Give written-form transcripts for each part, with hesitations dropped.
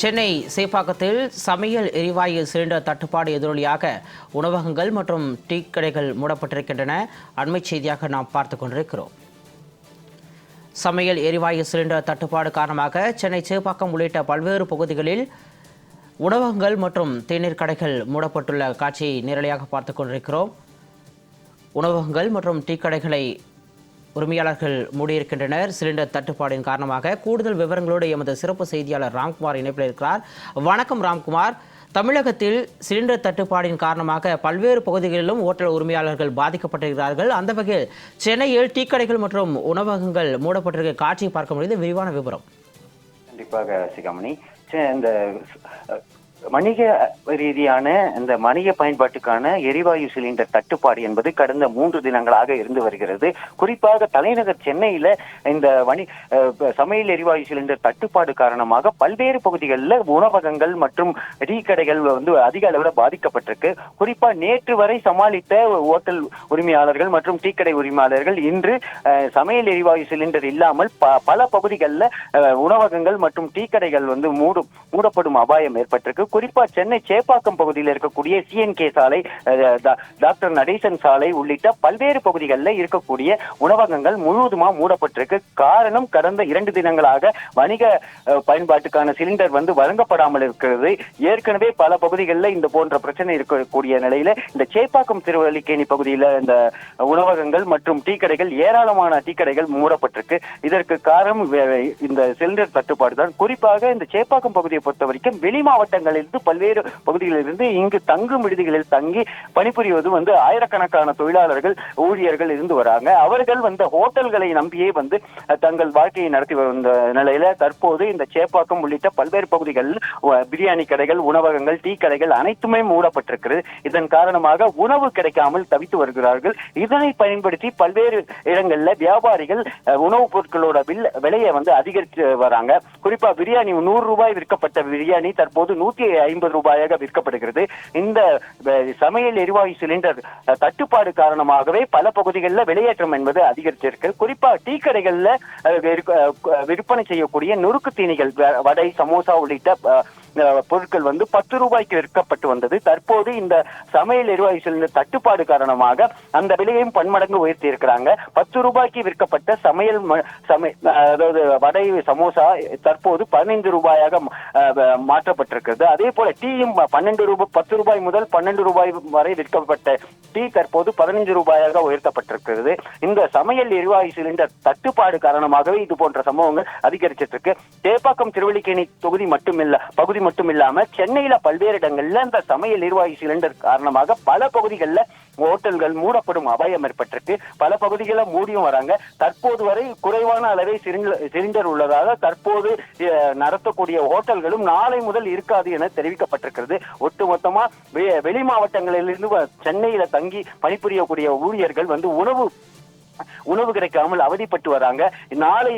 சென்னை சேப்பாக்கத்தில் சமையல் எரிவாயு சிலிண்டர் தட்டுப்பாடு எதிரொலியாக உணவகங்கள் மற்றும் டீ கடைகள் மூடப்பட்டிருக்கின்றன. அண்மை செய்தியாக நாம் பார்த்துக் கொண்டிருக்கிறோம். சமையல் எரிவாயு சிலிண்டர் தட்டுப்பாடு காரணமாக சென்னை சேப்பாக்கம் உள்ளிட்ட பல்வேறு பகுதிகளில் உணவகங்கள் மற்றும் தேநீர் கடைகள் மூடப்பட்டுள்ள காட்சியை நேரடியாக பார்த்துக் கொண்டிருக்கிறோம். உணவகங்கள் மற்றும் டீ கடைகளை உரிமையாளர்கள் மூடியிருக்கின்றனர். சிலிண்டர் தட்டுப்பாடின் காரணமாக கூடுதல் விவரங்களோடு எமது சிறப்பு செய்தியாளர் ராம்குமார் இணைப்பில் இருக்கிறார். வணக்கம் ராம்குமார். தமிழகத்தில் சிலிண்டர் தட்டுப்பாடின் காரணமாக பல்வேறு பகுதிகளிலும் ஓட்டல் உரிமையாளர்கள் பாதிக்கப்பட்டிருக்கிறார்கள். அந்த வகையில் சென்னையில் டீ கடைகள் மற்றும் உணவகங்கள் மூடப்பட்டிருக்க காட்சியை பார்க்க முடியுது. விரிவான விவரம். கண்டிப்பாக சிகாமணி, இந்த வணிக ரீதியான இந்த வணிக பயன்பாட்டுக்கான எரிவாயு சிலிண்டர் தட்டுப்பாடு என்பது கடந்த 3 தினங்களாக இருந்து வருகிறது. குறிப்பாக தலைநகர் சென்னையில இந்த சமையல் எரிவாயு சிலிண்டர் தட்டுப்பாடு காரணமாக பல்வேறு பகுதிகளில் உணவகங்கள் மற்றும் டீ கடைகள் அதிக அளவில் பாதிக்கப்பட்டிருக்கு. குறிப்பா நேற்று வரை சமாளித்த ஓட்டல் உரிமையாளர்கள் மற்றும் டீ கடை உரிமையாளர்கள் இன்று சமையல் எரிவாயு சிலிண்டர் இல்லாமல் பல பகுதிகளில் உணவகங்கள் மற்றும் டீ கடைகள் மூடப்படும் அபாயம் ஏற்பட்டிருக்கு. குறிப்பா சென்னை சேப்பாக்கம் பகுதியில் இருக்கக்கூடிய CNK சாலை, டாக்டர் நடேசன் சாலை உள்ளிட்ட பல்வேறு பகுதிகளில் இருக்கக்கூடிய உணவகங்கள் முழுவதுமா மூடப்பட்டிருக்கு. காரணம், கடந்த 2 தினங்களாக வணிக பயன்பாட்டுக்கான சிலிண்டர் வழங்கப்படாமல் இருக்கிறது. ஏற்கனவே பல பகுதிகளில் இந்த போன்ற பிரச்சனை இருக்கக்கூடிய நிலையில இந்த சேப்பாக்கம் திருவல்லிக்கேணி பகுதியில் இந்த உணவகங்கள் மற்றும் டீ கடைகள், ஏராளமான டீ கடைகள் மூடப்பட்டிருக்கு. இதற்கு காரணம் இந்த சிலிண்டர் தட்டுப்பாடு தான். குறிப்பாக இந்த சேப்பாக்கம் பகுதியை பொறுத்த வரைக்கும் வெளி மாவட்டங்களில் பல்வேறு பகுதிகளிலிருந்து இங்கு தங்கும் விடுதிகளில் தங்கி பணிபுரிவது ஆயிரக்கணக்கான தொழிலாளர்கள், ஊழியர்கள் இருந்து வராங்க. அவர்கள் ஹோட்டல்களை நம்பியே தங்கள் வாழ்க்கையை நடத்தி வந்த நிலையில தற்போது இந்த சேப்பாக்கம் உள்ளிட்ட பல்வேறு பகுதிகளில் பிரியாணி கடைகள், உணவகங்கள், டீ கடைகள் அனைத்துமே மூடப்பட்டிருக்கிறது. இதன் காரணமாக உணவு கிடைக்காமல் தவித்து வருகிறார்கள். இதனை பயன்படுத்தி பல்வேறு இடங்கள்ல வியாபாரிகள் உணவுப் பொருட்களோட விலையை அதிகரித்து வராங்க. குறிப்பா பிரியாணி 100 ரூபாய் விற்கப்பட்ட பிரியாணி தற்போது 150 ரூபாயாக விற்கப்படுகிறது. இந்த சமையல் எரிவாயு சிலிண்டர் தட்டுப்பாடு காரணமாகவே பல பகுதிகளில் விலையேற்றம் என்பது அதிகரித்திருக்கு. குறிப்பா டீ கடைகள்ல விற்பனை செய்யக்கூடிய நுறுக்கு தீனிகள், வடை, சமோசா உள்ளிட்ட பொருட்கள் 10 ரூபாய்க்கு விற்கப்பட்டு வந்தது. தற்போது இந்த சமையல் எரிவாயு சிலிண்டர் தட்டுப்பாடு காரணமாக அந்த விலையையும் பன்மடங்கு உயர்த்தி இருக்கிறாங்க. 10 ரூபாய்க்கு விற்கப்பட்ட அதாவது வடை, சமோசா தற்போது 15 ரூபாயாக மாற்றப்பட்டிருக்கிறது. அதே போல டீயும் 10 ரூபாய் முதல் 12 ரூபாய் வரை விற்கப்பட்ட டீ தற்போது 15 ரூபாயாக உயர்த்தப்பட்டிருக்கிறது. இந்த சமையல் எரிவாயு சிலிண்டர் தட்டுப்பாடு காரணமாகவே இது போன்ற சம்பவங்கள் அதிகரிச்சிட்டு இருக்கு. சேப்பாக்கம் திருவல்லிக்கேணி பகுதி மட்டுமில்லாம சென்னையில பல்வேறு இடங்கள்ல இந்த சமையல் எரிவாயு சிலிண்டர் காரணமாக பல பகுதிகளில் ஹோட்டல்கள் மூடப்படும் அபாயம் ஏற்பட்டிருக்கு. பல பகுதிகளில் மூடியும் வராங்க. தற்போது வரை குறைவான அளவே சிலிண்டர் உள்ளதாக தற்போது நடத்தக்கூடிய ஹோட்டல்களும் நாளை முதல் இருக்காது என தெரிவிக்கப்பட்டிருக்கிறது. ஒட்டுமொத்தமா வெளி மாவட்டங்களிலிருந்து சென்னையில தங்கி பணிபுரியக்கூடிய ஊழியர்கள் உணவு கிடைக்காமல் அவதிப்பட்டு வராங்க. நாளை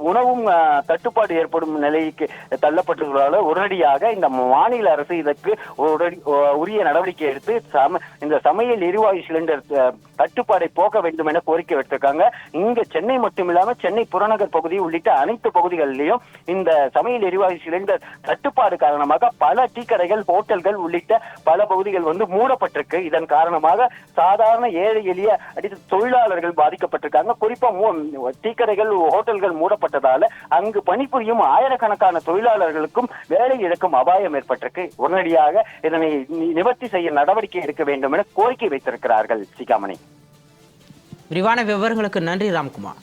உணவும் தட்டுப்பாடு ஏற்படும் நிலைக்கு தள்ளப்பட்டுள்ளதால உடனடியாக இந்த மாநில அரசு இதற்கு உரிய நடவடிக்கை எடுத்து இந்த சமையல் எரிவாயு சிலிண்டர் தட்டுப்பாடை போக்க வேண்டும் என கோரிக்கை விடுத்திருக்காங்க. இங்க சென்னை மட்டுமில்லாம சென்னை புறநகர் பகுதி உள்ளிட்ட அனைத்து பகுதிகளிலும் இந்த சமையல் எரிவாயு சிலிண்டர் தட்டுப்பாடு காரணமாக பல டீ கடைகள், ஹோட்டல்கள் உள்ளிட்ட பல பகுதிகள் மூடப்பட்டிருக்கு. இதன் காரணமாக சாதாரண ஏழை எளிய தொழிலாளர்கள் பாதிக்கப்பட்டிருக்காங்க. குறிப்பா டீ கடைகள், ஹோட்டல்கள் மூடப்பட்டதால அங்கு பணிபுரியும் ஆயிரக்கணக்கான தொழிலாளர்களுக்கும் வேலை இழக்கும் அபாயம் ஏற்பட்டிருக்கு. உடனடியாக இதனை நிவர்த்தி செய்ய நடவடிக்கை எடுக்க வேண்டும் என கோரிக்கை வைத்திருக்கிறார்கள். சிகாமணி, விரிவான விவரங்களுக்கு நன்றி ராம்குமார்.